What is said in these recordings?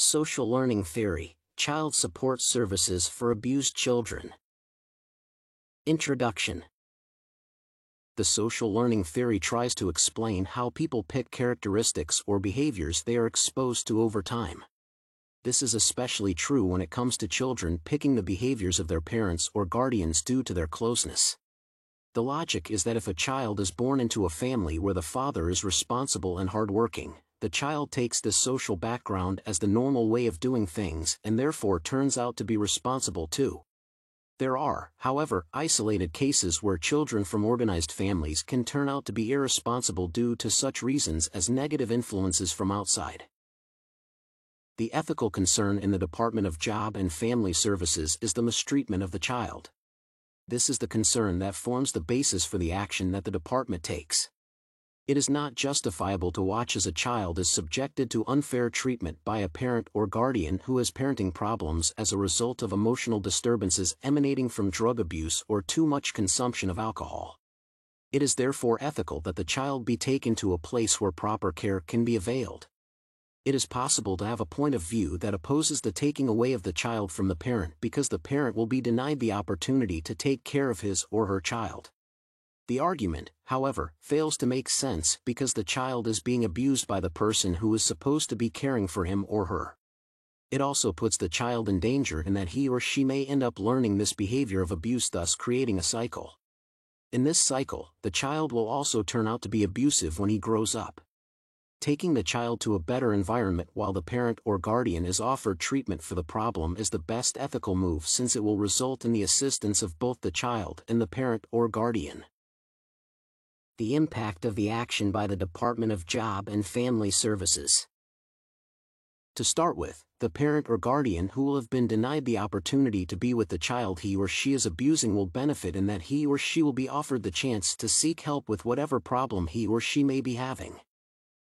Social learning theory, child support services for abused children. Introduction. The social learning theory tries to explain how people pick characteristics or behaviors they are exposed to over time. This is especially true when it comes to children picking the behaviors of their parents or guardians due to their closeness. The logic is that if a child is born into a family where the father is responsible and hardworking, the child takes this social background as the normal way of doing things and therefore turns out to be responsible too. There are, however, isolated cases where children from organized families can turn out to be irresponsible due to such reasons as negative influences from outside. The ethical concern in the Department of Job and Family Services is the mistreatment of the child. This is the concern that forms the basis for the action that the department takes. It is not justifiable to watch as a child is subjected to unfair treatment by a parent or guardian who has parenting problems as a result of emotional disturbances emanating from drug abuse or too much consumption of alcohol. It is therefore ethical that the child be taken to a place where proper care can be availed. It is possible to have a point of view that opposes the taking away of the child from the parent because the parent will be denied the opportunity to take care of his or her child. The argument, however, fails to make sense because the child is being abused by the person who is supposed to be caring for him or her. It also puts the child in danger in that he or she may end up learning this behavior of abuse, thus creating a cycle. In this cycle, the child will also turn out to be abusive when he grows up. Taking the child to a better environment while the parent or guardian is offered treatment for the problem is the best ethical move since it will result in the assistance of both the child and the parent or guardian. The impact of the action by the Department of Job and Family Services. To start with, the parent or guardian who will have been denied the opportunity to be with the child he or she is abusing will benefit in that he or she will be offered the chance to seek help with whatever problem he or she may be having.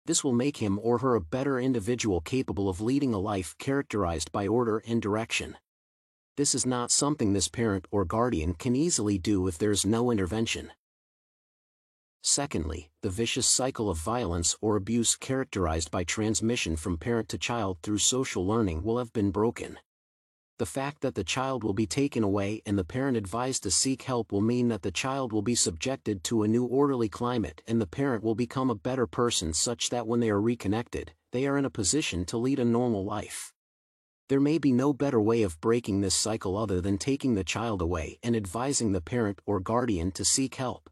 This will make him or her a better individual capable of leading a life characterized by order and direction. This is not something this parent or guardian can easily do if there is no intervention. Secondly, the vicious cycle of violence or abuse characterized by transmission from parent to child through social learning will have been broken. The fact that the child will be taken away and the parent advised to seek help will mean that the child will be subjected to a new orderly climate and the parent will become a better person such that when they are reconnected, they are in a position to lead a normal life. There may be no better way of breaking this cycle other than taking the child away and advising the parent or guardian to seek help.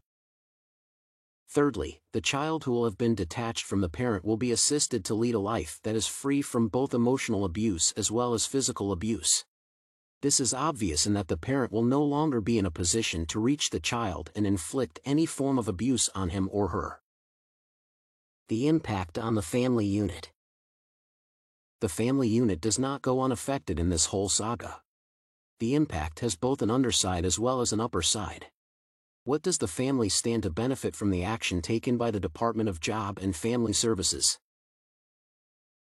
Thirdly, the child who will have been detached from the parent will be assisted to lead a life that is free from both emotional abuse as well as physical abuse. This is obvious in that the parent will no longer be in a position to reach the child and inflict any form of abuse on him or her. The impact on the family unit. The family unit does not go unaffected in this whole saga. The impact has both an underside as well as an upper side. What does the family stand to benefit from the action taken by the Department of Job and Family Services?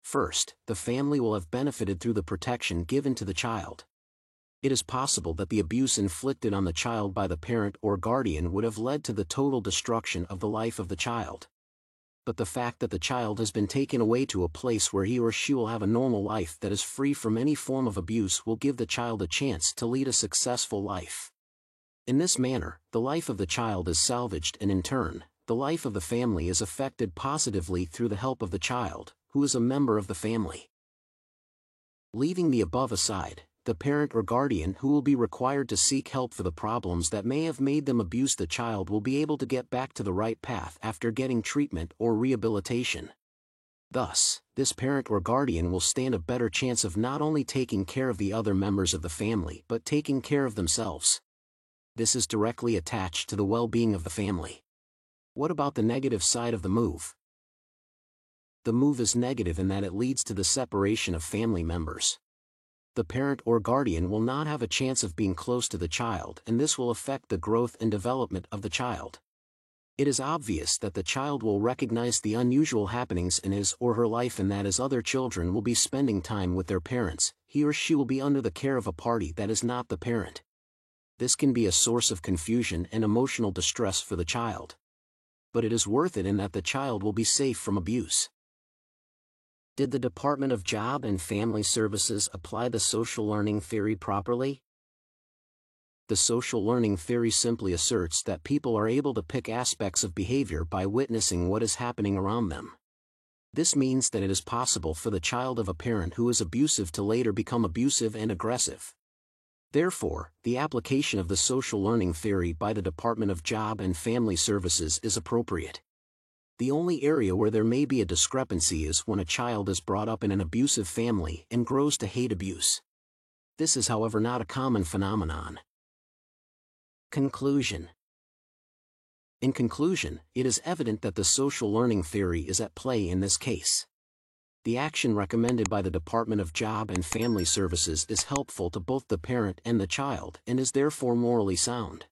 First, the family will have benefited through the protection given to the child. It is possible that the abuse inflicted on the child by the parent or guardian would have led to the total destruction of the life of the child. But the fact that the child has been taken away to a place where he or she will have a normal life that is free from any form of abuse will give the child a chance to lead a successful life. In this manner, the life of the child is salvaged and in turn, the life of the family is affected positively through the help of the child, who is a member of the family. Leaving the above aside, the parent or guardian who will be required to seek help for the problems that may have made them abuse the child will be able to get back to the right path after getting treatment or rehabilitation. Thus, this parent or guardian will stand a better chance of not only taking care of the other members of the family but taking care of themselves. This is directly attached to the well-being of the family. What about the negative side of the move? The move is negative in that it leads to the separation of family members. The parent or guardian will not have a chance of being close to the child and this will affect the growth and development of the child. It is obvious that the child will recognize the unusual happenings in his or her life and that as other children will be spending time with their parents, he or she will be under the care of a party that is not the parent. This can be a source of confusion and emotional distress for the child. But it is worth it in that the child will be safe from abuse. Did the Department of Job and Family Services apply the social learning theory properly? The social learning theory simply asserts that people are able to pick aspects of behavior by witnessing what is happening around them. This means that it is possible for the child of a parent who is abusive to later become abusive and aggressive. Therefore, the application of the social learning theory by the Department of Job and Family Services is appropriate. The only area where there may be a discrepancy is when a child is brought up in an abusive family and grows to hate abuse. This is, however, not a common phenomenon. Conclusion. In conclusion, it is evident that the social learning theory is at play in this case. The action recommended by the Department of Job and Family Services is helpful to both the parent and the child and is therefore morally sound.